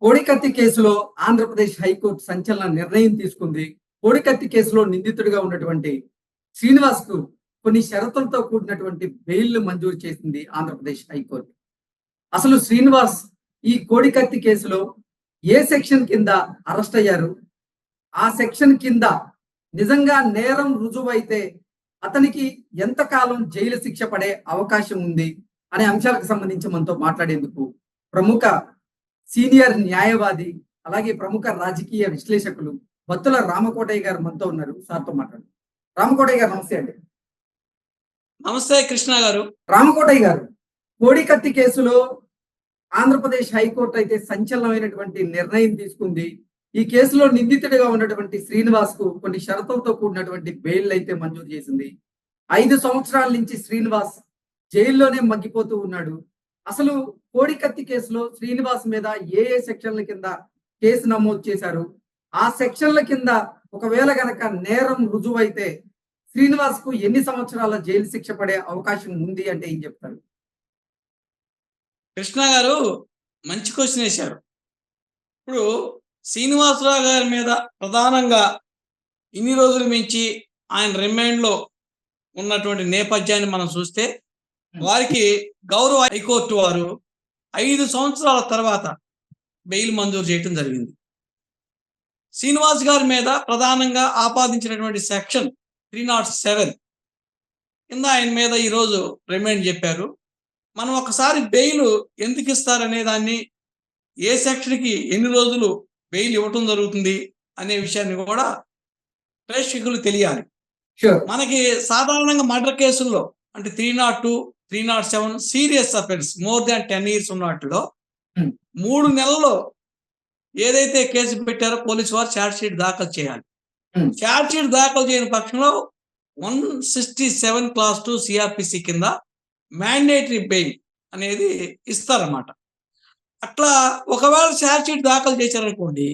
కోడికత్తి కేసులో ఆంధ్రప్రదేశ్ హైకోర్టు సంచలన నిర్ణయం తీసుకుంది. కోడికత్తి కేసులో నిందితుడిగా ఉన్నటువంటి శ్రీనివాస్ కు కొన్ని షరతులతో కూడినటువంటి బెయిల్ మంజూరు చేసింది ఆంధ్రప్రదేశ్ హైకోర్టు. అసలు శ్రీనివాస్ ఈ కోడికత్తి కేసులో ఏ సెక్షన్ కింద అరెస్ట్ అయ్యారు, ఆ సెక్షన్ కింద నిజంగా నేరం రుజువైతే అతనికి ఎంతకాలం జైలు శిక్ష పడే అవకాశం ఉంది అనే అంశాలకు సంబంధించి మనతో మాట్లాడేందుకు ప్రముఖ సీనియర్ న్యాయవాది అలాగే ప్రముఖ రాజకీయ విశ్లేషకులు బత్తుల రామకోటయ్య గారు మనతో ఉన్నారు. సార్తో మాట్లాడు. రామకోటయ్య గారు నమస్తే అండి. నమస్తే కృష్ణ గారు. రామకోటయ్య గారు, కోడికత్తి కేసులో ఆంధ్రప్రదేశ్ హైకోర్టు అయితే సంచలనమైనటువంటి నిర్ణయం తీసుకుంది. ఈ కేసులో నిందితుడిగా ఉన్నటువంటి శ్రీనివాస్ కు కొన్ని షరతులతో కూడినటువంటి బెయిల్ అయితే మంజూరు చేసింది. 5 సంవత్సరాల నుంచి శ్రీనివాస్ జైల్లోనే మగ్గిపోతూ ఉన్నాడు. అసలు కోడికత్తి కేసులో శ్రీనివాస్ మీద ఏ సెక్షన్ల కింద కేసు నమోదు చేశారు, ఆ సెక్షన్ల కింద ఒకవేళ గనక నేరం రుజువైతే శ్రీనివాస్ కు ఎన్ని సంవత్సరాల జైలు శిక్ష పడే అవకాశం ఉంది అంటే ఏం చెప్తారు? కృష్ణ గారు మంచి క్వశ్చన్ వేశారు. ఇప్పుడు శ్రీనివాసరావు గారి మీద ప్రధానంగా ఇన్ని రోజుల నుంచి ఆయన రిమాండ్లో ఉన్నటువంటి నేపథ్యాన్ని మనం చూస్తే వారికి గౌరవ హైకోర్టు వారు 5 సంవత్సరాల తర్వాత బెయిల్ మంజూరు చేయడం జరిగింది. శ్రీనివాస్ గారి మీద ప్రధానంగా ఆపాదించినటువంటి సెక్షన్ 307 కింద ఆయన మీద ఈరోజు రిమాండ్ చెప్పారు. మనం ఒకసారి బెయిల్ ఎందుకు ఇస్తారనే దాన్ని, ఏ సెక్షన్కి ఎన్ని రోజులు బెయిల్ ఇవ్వటం జరుగుతుంది అనే విషయాన్ని కూడా ప్రేక్షకులు తెలియాలి. మనకి సాధారణంగా మర్డర్ కేసుల్లో అంటే 302, 307 serious offence more than 10 years ఉన్న వాటిలో 3 నెలల్లో ఏదైతే కేసు పెట్టారో పోలీసు వారు ఛార్జ్ షీట్ దాఖలు చేయాలి. ఛార్జ్ షీట్ దాఖలు చేయని పక్షంలో 167 Clause 2 CRPC కింద మ్యాండేటరీ బెయిల్ అనేది ఇస్తారన్నమాట. అట్లా ఒకవేళ ఛార్జ్ షీట్ దాఖలు చేశారనుకోండి,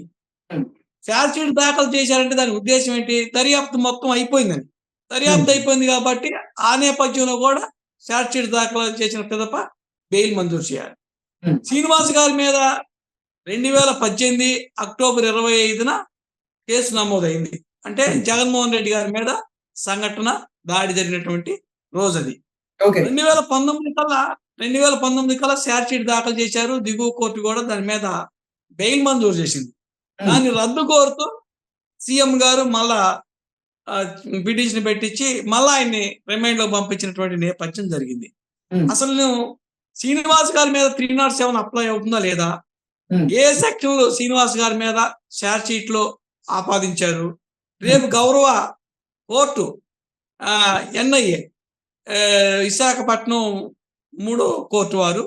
ఛార్జ్ షీట్ దాఖలు చేశారంటే దాని ఉద్దేశం ఏంటి? దర్యాప్తు మొత్తం అయిపోయిందని. దర్యాప్తు అయిపోయింది కాబట్టి ఆ నేపథ్యంలో కూడా ఛార్జ్ షీట్ దాఖలు చేసిన పిదప బెయిల్ మంజూరు చేయాలి. శ్రీనివాస్ గారి మీద 2018 అక్టోబర్ 25న కేసు నమోదైంది. అంటే జగన్మోహన్ రెడ్డి గారి మీద సంఘటన దాడి జరిగినటువంటి రోజు అది. 2019 కల్లా ఛార్జ్ షీట్ దాఖలు చేశారు. దిగువ కోర్టు కూడా దాని మీద బెయిల్ మంజూరు చేసింది. దాన్ని రద్దు కోరుతూ సీఎం గారు మళ్ళా పిటిషన్ పెట్టించి మళ్ళా ఆయన్ని రిమైండ్ లో పంపించినటువంటి నేపథ్యం జరిగింది. అసలు నువ్వు శ్రీనివాస్ గారి మీద 307 అప్లై అవుతుందా లేదా, ఏ సెక్షన్ లో శ్రీనివాస్ గారి మీద ఛార్జ్ షీట్ లో ఆపాదించారు, రేపు గౌరవ కోర్టు NIA విశాఖపట్నం 3వ కోర్టు వారు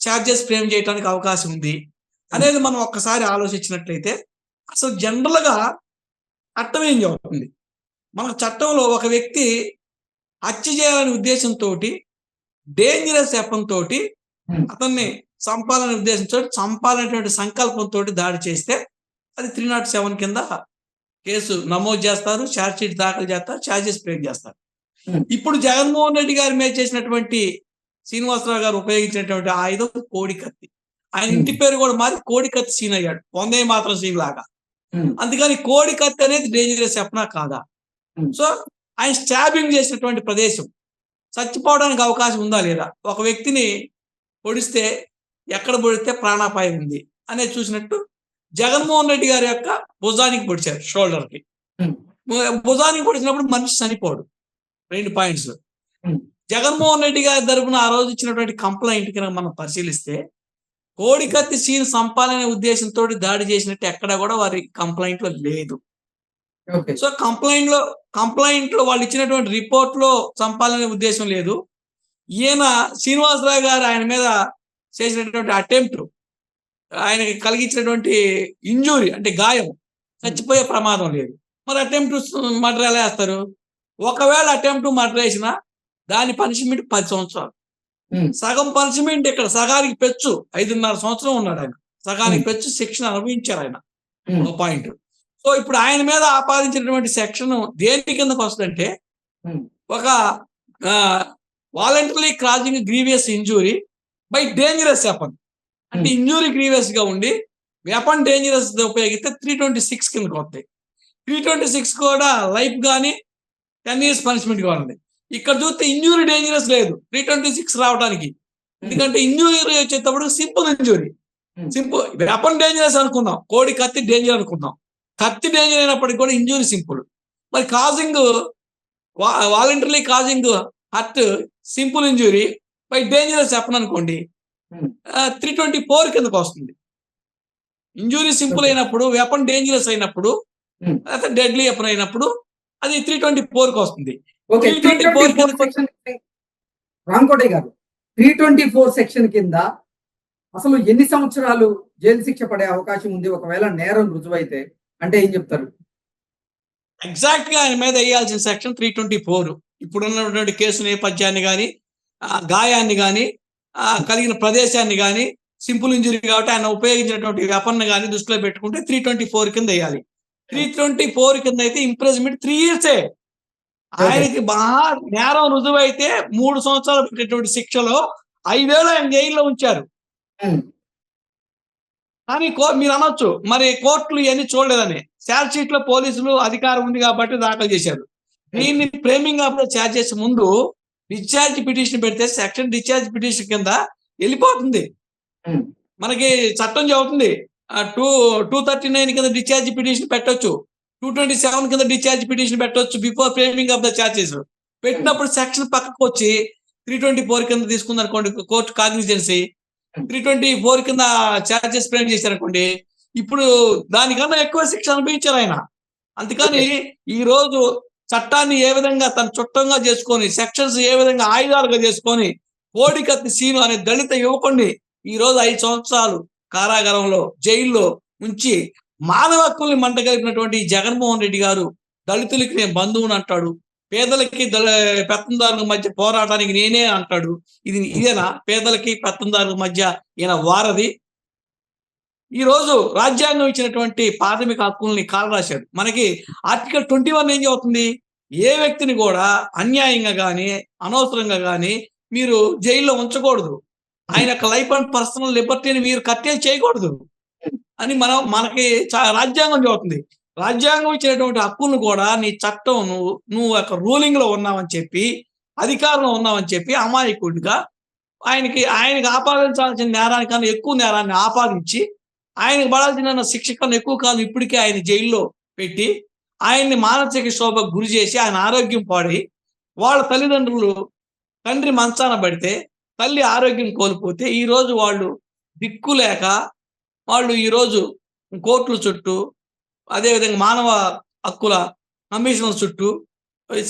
ఛార్జెస్ ఫ్రేమ్ చేయడానికి అవకాశం ఉంది అనేది మనం ఒక్కసారి ఆలోచించినట్లయితే, అసలు జనరల్గా చట్టం ఏం చెబుతుంది? మన చట్టంలో ఒక వ్యక్తి హత్య చేయాలనే ఉద్దేశంతో, డేంజరస్ వెపన్తో అతన్ని చంపాలనే ఉద్దేశంతో, చంపాలనేటువంటి సంకల్పంతో దాడి చేస్తే అది 307 కింద కేసు నమోదు చేస్తారు, ఛార్జ్ షీట్ దాఖలు చేస్తారు, ఛార్జెస్ ఫ్రేమ్ చేస్తారు. ఇప్పుడు జగన్మోహన్ రెడ్డి గారి మీద చేసినటువంటి శ్రీనివాసరావు గారు ఉపయోగించినటువంటి ఆయుధం కోడికత్తి. ఆయన ఇంటి పేరు కూడా మారి కోడికత్తి సీన్ అయ్యాడు, వందే మాత్రం సీన్ లాగా. అందుకని కోడికత్తి అనేది డేంజరస్ వెపనా కాదా? సో ఆయన స్టాబింగ్ చేసినటువంటి ప్రదేశం చచ్చిపోవడానికి అవకాశం ఉందా లేదా, ఒక వ్యక్తిని పొడిస్తే ఎక్కడ పొడిస్తే ప్రాణాపాయం ఉంది అనేది చూసినట్టు జగన్మోహన్ రెడ్డి గారి యొక్క భుజానికి పొడిచారు, షోల్డర్కి. భుజానికి పొడిచినప్పుడు మనిషి చనిపోడు. 2 పాయింట్స్. జగన్మోహన్ రెడ్డి గారి తరపున ఆ రోజు ఇచ్చినటువంటి కంప్లైంట్ కనుక మనం పరిశీలిస్తే, కోడికత్తి సీన్ చంపాలనే ఉద్దేశంతో దాడి చేసినట్టు ఎక్కడ కూడా వారి కంప్లైంట్ లో లేదు. సో కంప్లైంట్ లో వాళ్ళు ఇచ్చినటువంటి రిపోర్ట్ లో చంపాలనే ఉద్దేశం లేదు. ఈయన శ్రీనివాసరావు గారు ఆయన మీద చేసినటువంటి అటెంప్ట్, ఆయనకి కలిగించినటువంటి ఇంజూరీ అంటే గాయం, చచ్చిపోయే ప్రమాదం లేదు. మరి అటెంప్ట్ మర్డర్ ఎలా వేస్తారు? ఒకవేళ అటెంప్ట్ మర్డర్ వేసినా దాని పనిష్మెంట్ 10 సంవత్సరాలు. సగం పనిష్మెంట్ ఇక్కడ, సగానికి పెచ్చు 5.5 సంవత్సరం ఉన్నాడు ఆయన. సగానికి పెచ్చు శిక్షణ అనుభవించారు ఆయన. ఒక పాయింట్. సో ఇప్పుడు ఆయన మీద ఆపాదించినటువంటి సెక్షన్ దేని కిందకు వస్తుందంటే, ఒక voluntary causing grievous injury by dangerous weapon. అంటే ఇంజూరీ గ్రీవియస్ గా ఉండి వెపన్ డేంజరస్ ఉపయోగిస్తే 326 కిందకి వస్తాయి. 326 కూడా లైఫ్ కానీ 10 years పనిష్మెంట్ గా ఉంది. ఇక్కడ చూస్తే ఇంజూరీ డేంజరస్ లేదు 326 రావడానికి. ఎందుకంటే ఇంజూరీ వచ్చేటప్పుడు simple injury. Simple weapon dangerous అనుకుందాం, కోడి కత్తి డేంజర్ అనుకుందాం. కత్తి డేంజర్ అయినప్పటికీ కూడా ఇంజూరీ సింపుల్. మరి causing voluntary causing hurt simple injury by dangerous weapon అనుకోండి 324 కిందకు వస్తుంది. ఇంజూరీ సింపుల్ అయినప్పుడు, వెపన్ డేంజరస్ అయినప్పుడు, డెడ్లీ వెపన్ అయినప్పుడు అది 324కి వస్తుంది. 324 రాంకోటయ్య గారు 324 సెక్షన్ కింద అసలు ఎన్ని సంవత్సరాలు జైలు శిక్ష పడే అవకాశం ఉంది ఒకవేళ నేరం రుజువైతే? అంటే ఏం చెప్తారు? ఎగ్జాక్ట్ గా ఆయన మీద వేయాల్సిన సెక్షన్ 324. ఇప్పుడున్నటువంటి కేసు నేపథ్యాన్ని కానీ, గాయాన్ని కానీ, కలిగిన ప్రదేశాన్ని కానీ, సింపుల్ ఇంజురీ కాబట్టి ఆయన ఉపయోగించినటువంటి వెపన్ కానీ దృష్టిలో పెట్టుకుంటే 324 కింద వేయాలి. 324 కింద అయితే ఇంప్రిజన్మెంట్ 3 years. ఆయనకి మహా నేరం రుజువు అయితే 3 సంవత్సరాలు పెట్టేటువంటి శిక్షలో 5 ఏళ్ళు ఆయన జైల్లో ఉంచారు. కానీ మీరు అనొచ్చు మరి కోర్టులు ఇవన్నీ చూడలేదని. ఛార్జ్ షీట్ లో పోలీసులు అధికారం ఉంది కాబట్టి దాఖలు చేశారు. దీన్ని ఫ్రేమింగ్ ఆఫ్ ఛార్జ్ చేసే ముందు డిశ్చార్జ్ పిటిషన్ పెడితే సెక్షన్ డిశ్చార్జ్ పిటిషన్ కింద వెళ్ళిపోతుంది. మనకి చట్టం చెబుతుంది 239 కింద డిశ్చార్జ్ పిటిషన్ పెట్టొచ్చు, 227 కింద డిశ్చార్జ్ పిటిషన్ పెట్టొచ్చు before framing of the charges. పెట్టినప్పుడు సెక్షన్ పక్కకు వచ్చి 324 కింద తీసుకుంది అనుకోండి కోర్టు కాగ్నిజెన్సీ, 324 కింద ఛార్జెస్ ఫ్రేమ్ చేశారనుకోండి, ఇప్పుడు దానికన్నా ఎక్కువ శిక్ష అనుభవించారు ఆయన. అందుకని ఈ రోజు చట్టాన్ని ఏ విధంగా తన చుట్టంగా చేసుకొని, సెక్షన్స్ ఏ విధంగా ఆయుధాలుగా చేసుకొని, కోడికత్తి సీను అనే దళిత యువకుడిని ఈ రోజు 5 సంవత్సరాలు కారాగారంలో జైల్లో ఉంచి మానవ హక్కుల్ని మంటగలిపినటువంటి జగన్మోహన్ రెడ్డి గారు దళితులకి నేను బంధువుని అంటాడు, పేదలకి పెత్తందారుల మధ్య పోరాటానికి నేనే అంటాడు. ఇదేనా పేదలకి పెత్తందారుల మధ్య ఈయన వారధి? ఈ రోజు రాజ్యాంగం ఇచ్చినటువంటి ప్రాథమిక హక్కుల్ని కాలరాశాడు. మనకి ఆర్టికల్ 21 ఏం చెబుతుంది? ఏ వ్యక్తిని కూడా అన్యాయంగా కానీ అనవసరంగా కానీ మీరు జైల్లో ఉంచకూడదు, ఆయన యొక్క లైఫ్ అండ్ పర్సనల్ లిబర్టీని మీరు కట్టేజ్ చేయకూడదు అని మనకి రాజ్యాంగం చెబుతుంది. రాజ్యాంగం ఇచ్చినటువంటి హక్కులను కూడా నీ చట్టం నువ్వు ఒక రూలింగ్ లో ఉన్నావని చెప్పి, అధికారంలో ఉన్నావని చెప్పి అమాయకుడిగా ఆయనకి ఆపాదించాల్సిన నేరానికన్నా ఎక్కువ నేరాన్ని ఆపాదించి ఆయనకు పడాల్సిన శిక్ష కన్నా ఎక్కువ కాలం ఇప్పటికే ఆయన జైల్లో పెట్టి ఆయన్ని మానసిక శోభకు గురి చేసి ఆయన ఆరోగ్యం పాడి, వాళ్ళ తల్లిదండ్రులు తండ్రి మంచాన పడితే తల్లి ఆరోగ్యం కోల్పోతే ఈ రోజు వాళ్ళు దిక్కు లేక వాళ్ళు ఈరోజు కోర్టుల చుట్టూ, అదేవిధంగా మానవ హక్కుల కమిషనర్ చుట్టూ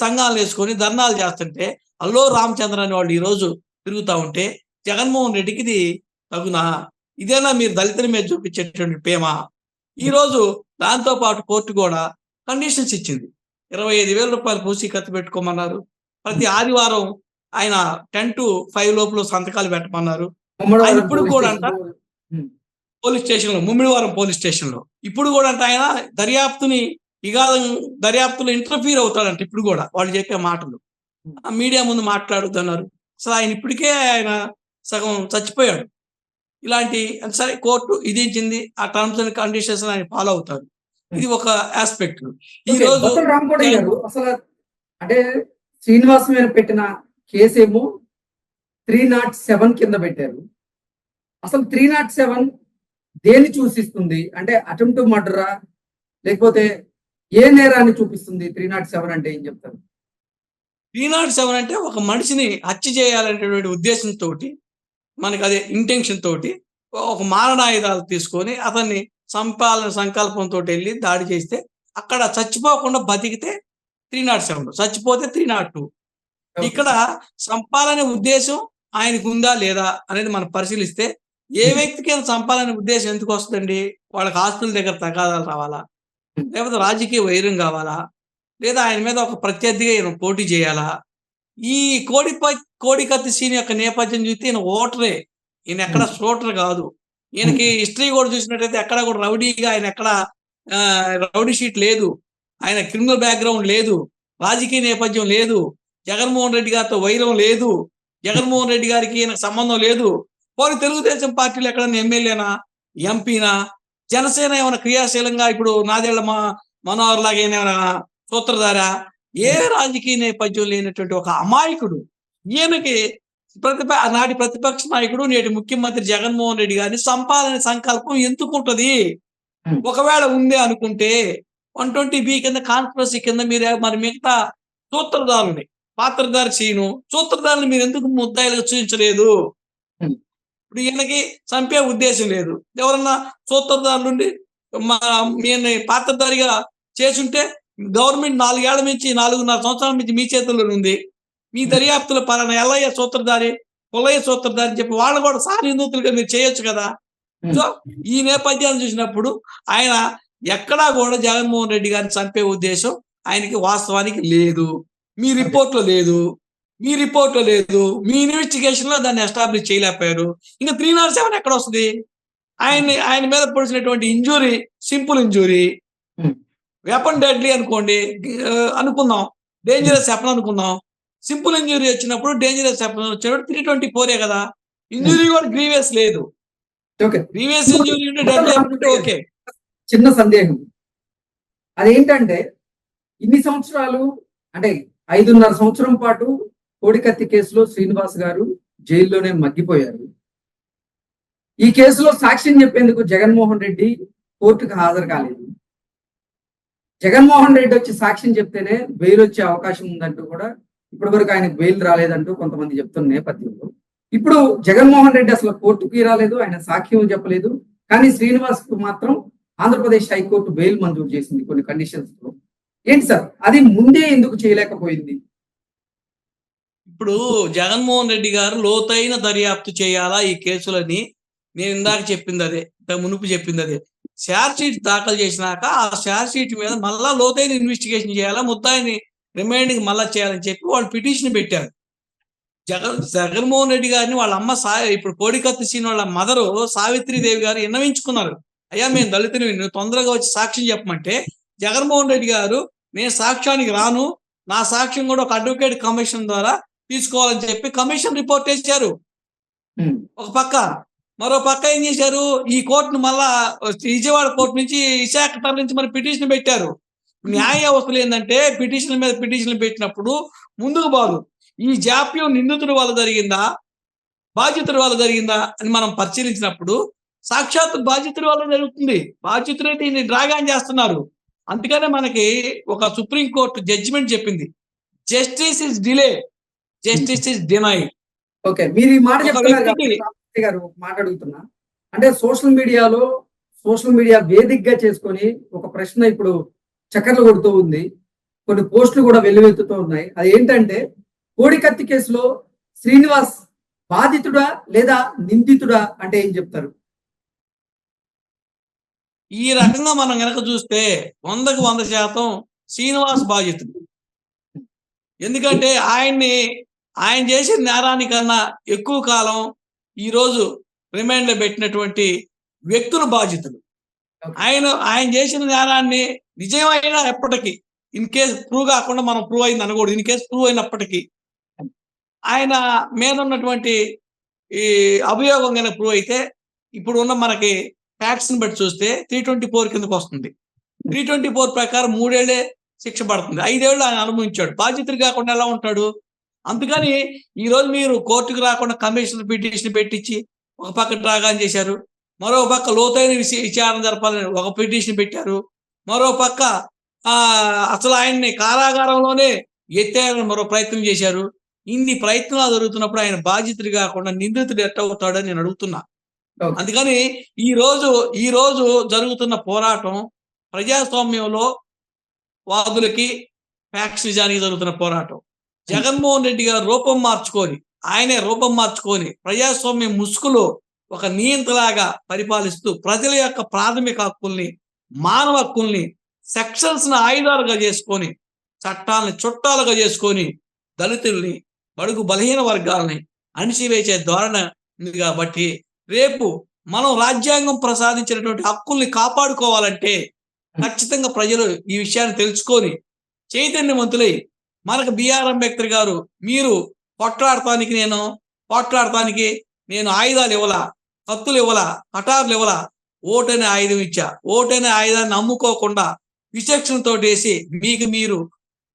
సంఘాలు వేసుకొని ధర్నాలు చేస్తుంటే అల్లో రామచంద్ర అని వాళ్ళు ఈరోజు తిరుగుతూ ఉంటే జగన్మోహన్ రెడ్డికి ఇది తగునా? ఇదేనా మీరు దళితుల మీద చూపించేటువంటి ప్రేమ? ఈరోజు దాంతో పాటు కోర్టు కూడా కండిషన్స్ ఇచ్చింది. 25,000 రూపాయలు పూచీకత్తు పెట్టుకోమన్నారు. ప్రతి ఆదివారం ఆయన 10 to 5 లోపల సంతకాలు పెట్టమన్నారు. ఇప్పుడు కూడా అంట పోలీస్ స్టేషన్ లో, ముమ్మిడివారం పోలీస్ స్టేషన్ లో ఇప్పుడు కూడా అంటే ఆయన దర్యాప్తులో ఇంటర్ఫీర్ అవుతాడంట. ఇప్పుడు కూడా వాళ్ళు చెప్పే మాటలు మీడియా ముందు మాట్లాడుతున్నారు. అసలు ఆయన ఇప్పటికే ఆయన సగం చచ్చిపోయాడు. ఇలాంటి సరే కోర్టు ఇది ఇచ్చింది, ఆ టర్మ్స్ అండ్ కండిషన్స్ ఆయన ఫాలో అవుతారు. ఇది ఒక ఆస్పెక్ట్. ఈ రోజు రాంకోటయ్య గారు అసలు అంటే శ్రీనివాస్ మీద పెట్టిన కేసేమో 307 కింద పెట్టారు. అసలు 307 దేన్ని సూచిస్తుంది? అంటే అటెంప్ట్ మర్డరా లేకపోతే ఏ నేరాన్ని చూపిస్తుంది? 307 అంటే ఏం చెప్తారు? 307 అంటే ఒక మనిషిని హత్య చేయాలనేటువంటి ఉద్దేశంతో, మనకి అదే ఇంటెన్షన్ తోటి ఒక మారణాయుధాలు తీసుకొని అతన్ని చంపాలనే సంకల్పంతో వెళ్ళి దాడి చేస్తే అక్కడ చచ్చిపోకుండా బతికితే 307, చచ్చిపోతే 302. ఇక్కడ చంపాలనే ఉద్దేశం ఆయనకు ఉందా లేదా అనేది మనం పరిశీలిస్తే ఏ వ్యక్తికైనా చంపాలనే ఉద్దేశం ఎందుకు వస్తుందండి? వాళ్ళకి ఆస్తుల దగ్గర తగాదాలు రావాలా, లేకపోతే రాజకీయ వైరం కావాలా, లేదా ఆయన మీద ఒక ప్రత్యర్థిగా ఈయన పోటీ చేయాలా? ఈ కోడికత్తి సీన్ యొక్క నేపథ్యం చూస్తే ఈయన ఓటరే, ఈయన ఎక్కడ షూటర్ కాదు. ఈయనకి హిస్టరీ కూడా చూసినట్టయితే ఎక్కడ కూడా రౌడీగా ఆయన ఎక్కడ రౌడీ షీట్ లేదు, ఆయన క్రిమినల్ బ్యాక్గ్రౌండ్ లేదు, రాజకీయ నేపథ్యం లేదు, జగన్మోహన్ రెడ్డి గారితో వైరం లేదు, జగన్మోహన్ రెడ్డి గారికి ఈయనకు సంబంధం లేదు. పోనీ తెలుగుదేశం పార్టీలో ఎక్కడన్నా ఎమ్మెల్యేనా, ఎంపీనా, జనసేన ఏమైనా క్రియాశీలంగా ఇప్పుడు నాదేళ్ల మనోహర్ లాగా ఏమైనా సూత్రధార, ఏ రాజకీయ నేపథ్యం లేనటువంటి ఒక అమాయకుడు ఈయనకి నాటి ప్రతిపక్ష నాయకుడు నేటి ముఖ్యమంత్రి జగన్మోహన్ రెడ్డి గారిని సంపాదన సంకల్పం ఎందుకు ఉంటది? ఒకవేళ ఉంది అనుకుంటే 120B కింద కాన్స్పిరసీ కింద మీరు మరి మిగతా సూత్రధారుని పాత్రధారి సీను సూత్రధారుని మీరు ఎందుకు ముద్దాయిలుగా చూపించలేదు? ఇప్పుడు ఈయనకి చంపే ఉద్దేశం లేదు. ఎవరన్నా సూత్రధారులుండి ఈయన్ని పాత్రధారిగా చేసుంటే గవర్నమెంట్ 4 ఏళ్ల నుంచి 4.5 సంవత్సరాల నుంచి మీ చేతుల్లో ఉంది. మీ దర్యాప్తుల పలానా ఎల్లయ్య సూత్రధారి, పుల్లయ్య సూత్రధారి చెప్పి వాళ్ళు కూడా సానుభూతులుగా మీరు చేయొచ్చు కదా. సో ఈ నేపథ్యాన్ని చూసినప్పుడు ఆయన ఎక్కడా కూడా జగన్మోహన్ రెడ్డి గారిని చంపే ఉద్దేశం ఆయనకి వాస్తవానికి లేదు. మీ రిపోర్ట్లో లేదు, మీ ఇన్వెస్టిగేషన్ లో దాన్ని ఎస్టాబ్లిష్ చేయలేకపోయారు. ఇంకా 307 ఎక్కడ వస్తుంది? ఆయన మీద పొడిచినటువంటి injury simple injury, weapon deadly అనుకోండి అనుకుందాం, డేంజరస్ వెపన్ అనుకుందాం. సింపుల్ ఇంజురీ వచ్చినప్పుడు డేంజరస్ వెపన్ వచ్చినప్పుడు 324 కదా. ఇంజురీ కూడా గ్రీవియస్ లేదు. గ్రీవియస్ ఇంజురీ ఉంటే డెడ్లీ అనుకుంటే ఓకే. చిన్న సందేహం అదేంటంటే ఇన్ని సంవత్సరాలు అంటే 5.5 సంవత్సరం పాటు కోడికత్తి కేసులో శ్రీనివాస్ గారు జైల్లోనే మగ్గిపోయారు. ఈ కేసులో సాక్ష్యం చెప్పేందుకు జగన్మోహన్ రెడ్డి కోర్టుకు హాజరు కాలేదు. జగన్మోహన్ రెడ్డి వచ్చి సాక్ష్యం చెప్తేనే బెయిల్ వచ్చే అవకాశం ఉందంటూ కూడా ఇప్పటి వరకు ఆయనకు బెయిల్ రాలేదంటూ కొంతమంది చెప్తున్న నేపథ్యంలో ఇప్పుడు జగన్మోహన్ రెడ్డి అసలు కోర్టుకి రాలేదు, ఆయన సాక్ష్యం చెప్పలేదు. కానీ శ్రీనివాస్ కు మాత్రం ఆంధ్రప్రదేశ్ హైకోర్టు బెయిల్ మంజూరు చేసింది కొన్ని కండిషన్స్ తో. ఏంటి సార్ అది ముందే ఎందుకు చేయలేకపోయింది? ఇప్పుడు జగన్మోహన్ రెడ్డి గారు లోతైన దర్యాప్తు చేయాలా ఈ కేసులని నేను ఇందాక చెప్పింది అదే, మునుపు చెప్పింది అదే. ఛార్జ్ షీట్ దాఖలు చేసినాక ఆ ఛార్జ్ షీట్ మీద మళ్ళా లోతైన ఇన్వెస్టిగేషన్ చేయాలా, ముద్దాయిని రిమైండింగ్ మళ్ళా చేయాలని చెప్పి వాళ్ళు పిటిషన్ పెట్టారు. జగన్మోహన్ రెడ్డి గారిని వాళ్ళ అమ్మ ఇప్పుడు కోడికత్తి సీన్ వాళ్ళ మదరు సావిత్రిదేవి గారు విన్నవించుకున్నారు. అయ్యా మేము దళితుని నువ్వు తొందరగా వచ్చి సాక్ష్యం చెప్పమంటే జగన్మోహన్ రెడ్డి గారు నేను సాక్ష్యానికి రాను, నా సాక్ష్యం కూడా ఒక అడ్వకేట్ కమిషన్ ద్వారా తీసుకోవాలని చెప్పి కమిషన్ రిపోర్ట్ వేశారు ఒక పక్క. మరో పక్క ఏం చేశారు, ఈ కోర్టును మళ్ళా విజయవాడ కోర్టు నుంచి విశాఖ నుంచి మరి పిటిషన్ పెట్టారు. న్యాయ వ్యవస్థలు ఏంటంటే పిటిషన్ మీద పిటిషన్లు పెట్టినప్పుడు ముందుకు బాదు ఈ జాప్యం నిందితుడి వల్ల జరిగిందా బాధ్యతుడి వల్ల జరిగిందా అని మనం పరిశీలించినప్పుడు సాక్షాత్ బాధ్యతుడి వల్ల జరుగుతుంది. బాధ్యతులు అయితే ఈయన డ్రాగాన్ చేస్తున్నారు. అందుకనే మనకి ఒక సుప్రీంకోర్టు జడ్జిమెంట్ చెప్పింది, justice is delay, justice is denied. Okay, మీరు ఈ మాట చెప్తున్నారు గారు, మాట అడుగుతున్నా. అంటే సోషల్ మీడియా వేదికగా చేసుకొని ఒక ప్రశ్న ఇప్పుడు చక్కర్లు కొడుతూ ఉంది, కొన్ని పోస్టులు కూడా వెల్లువెత్తుతూ ఉన్నాయి. అది ఏంటంటే కోడికత్తి కేసులో శ్రీనివాస్ బాధితుడా లేదా నిందితుడా అంటే ఏం చెప్తారు? ఈ రకంగా మనం కనుక చూస్తే 100కు 100% శ్రీనివాస్ బాధితుడు. ఎందుకంటే ఆయన చేసిన నేరానికన్నా ఎక్కువ కాలం ఈరోజు రిమాండ్ లో పెట్టినటువంటి వ్యక్తులు బాధితులు. ఆయన చేసిన నేరాన్ని నిజమైనా ఎప్పటికీ ఇన్ కేస్ ప్రూవ్ కాకుండా మనం ప్రూవ్ అయింది అనకూడదు, ఇన్ కేస్ ప్రూవ్ అయినప్పటికీ ఆయన మీద ఉన్నటువంటి ఈ అభియోగం కనుక ప్రూవ్ అయితే ఇప్పుడు ఉన్న మనకి ఫ్యాక్ట్స్ ని బట్టి చూస్తే 324 కిందకు వస్తుంది. 324 ప్రకారం 3 ఏళ్లే శిక్ష పడుతుంది. 5 ఏళ్ళు ఆయన అనుభవించాడు. బాధ్యతలు కాకుండా ఎలా ఉంటాడు? అందుకని ఈ రోజు మీరు కోర్టుకు రాకుండా కమిషనర్ పిటిషన్ పెట్టించి ఒక పక్క డ్రాగాన్ చేశారు, మరో పక్క లోతైన విచారణ జరపాలని ఒక పిటిషన్ పెట్టారు, మరో పక్క అసలు ఆయన్ని కారాగారంలోనే ఎత్తేయాలని మరో ప్రయత్నం చేశారు. ఇన్ని ప్రయత్నాలు జరుగుతున్నప్పుడు ఆయన బాధ్యతలు కాకుండా నిందితుడు ఎట్టవుతాడని నేను అడుగుతున్నా. అందుకని ఈ రోజు జరుగుతున్న పోరాటం ప్రజాస్వామ్యంలో వాదులకి ఫ్యాక్షనిజానికి జరుగుతున్న పోరాటం. జగన్మోహన్ రెడ్డి గారు ఆయనే రూపం మార్చుకొని ప్రజాస్వామ్యం ముసుగులో ఒక నియంత్రలాగా పరిపాలిస్తూ ప్రజల యొక్క ప్రాథమిక హక్కుల్ని, మానవ హక్కుల్ని సెక్షన్స్ ని ఆయుధాలుగా చేసుకొని, చట్టాలని చుట్టాలుగా చేసుకొని దళితుల్ని, బడుగు బలహీన వర్గాలని అణిచివేసే ధోరణి ఉంది. కాబట్టి రేపు మనం రాజ్యాంగం ప్రసాదించినటువంటి హక్కుల్ని కాపాడుకోవాలంటే ఖచ్చితంగా ప్రజలు ఈ విషయాన్ని తెలుసుకొని చైతన్యవంతులై మనకు బిఆర్ అంబేద్కర్ గారు మీరు పోట్లాడటానికి నేను ఆయుధాలు ఇవ్వలా, కత్తులు ఇవ్వలా, కటార్లు ఇవ్వలా, ఓటనే ఆయుధం ఇచ్చా. ఓటనే ఆయుధాన్ని నమ్ముకోకుండా విచక్షణతో వేసి మీకు మీరు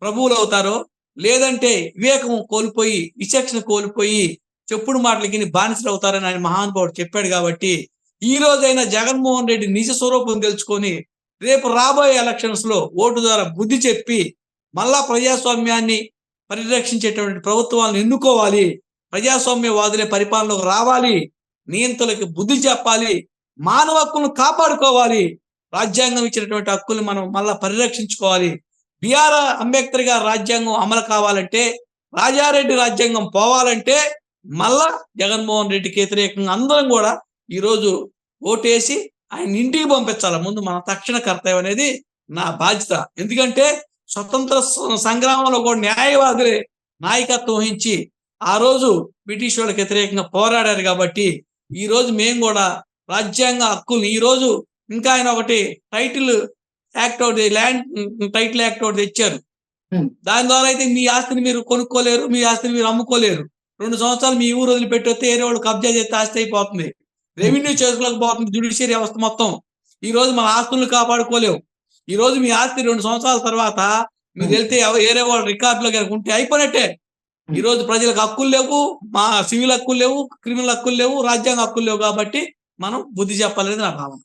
ప్రభువులు అవుతారో, లేదంటే వివేకం కోల్పోయి విచక్షణ కోల్పోయి చెప్పుడు మాటలకి బానిసలు అవుతారని ఆయన మహానుభావుడు చెప్పాడు. కాబట్టి ఈ రోజైనా జగన్మోహన్ రెడ్డి నిజ స్వరూపం తెలుసుకొని రేపు రాబోయే ఎలక్షన్స్ లో ఓటు ద్వారా బుద్ధి చెప్పి మళ్ళా ప్రజాస్వామ్యాన్ని పరిరక్షించేటువంటి ప్రభుత్వాలను ఎన్నుకోవాలి. ప్రజాస్వామ్యవాదులే పరిపాలనకు రావాలి. నియంత్రణకి బుద్ధి చెప్పాలి. మానవ హక్కులను కాపాడుకోవాలి. రాజ్యాంగం ఇచ్చినటువంటి హక్కులు మనం మళ్ళా పరిరక్షించుకోవాలి. బిఆర్ అంబేద్కర్ గారి రాజ్యాంగం అమలు కావాలంటే, రాజారెడ్డి రాజ్యాంగం పోవాలంటే మళ్ళా జగన్మోహన్ రెడ్డికి వ్యతిరేకంగా అందరం కూడా ఈరోజు ఓటేసి ఆయన ఇంటికి పంపించాలి. ముందు మన తక్షణ కర్తవ్యం అనేది నా బాధ్యత. ఎందుకంటే స్వతంత్ర సంగ్రామంలో కూడా న్యాయవాదులే నాయకత్వం వహించి ఆ రోజు బ్రిటిష్ వాళ్ళకి వ్యతిరేకంగా పోరాడారు. కాబట్టి ఈ రోజు మేము కూడా రాజ్యాంగ హక్కులు ఈ రోజు ఇంకా ఆయన ఒకటి టైటిల్ యాక్ట్ ఒకటి ల్యాండ్ టైటిల్ యాక్ట్ ఒకటి తెచ్చారు. దాని ద్వారా అయితే మీ ఆస్తిని మీరు కొనుక్కోలేరు, మీ ఆస్తిని మీరు అమ్ముకోలేరు. 2 సంవత్సరాలు మీ ఊరు వదిలిపెట్టి వేరే వాళ్ళు కబ్జా చేస్తే ఆస్తి అయిపోతుంది. రెవెన్యూ చేసులకు పోతుంది జ్యుడిషియరీ వ్యవస్థ మొత్తం. ఈ రోజు మన ఆస్తులను కాపాడుకోలేవు. ఈ రోజు మీ ఆస్తి 2 సంవత్సరాల తర్వాత మీరు వెళ్తే వేరే వాళ్ళ రికార్డులో కనుక ఉంటే అయిపోయినట్టే. ఈ రోజు ప్రజలకు హక్కులు లేవు, మా సివిల్ హక్కులు లేవు, క్రిమినల్ హక్కులు లేవు, రాజ్యాంగ హక్కులు లేవు. కాబట్టి మనం బుద్ధి చెప్పాలనేది నా భావన.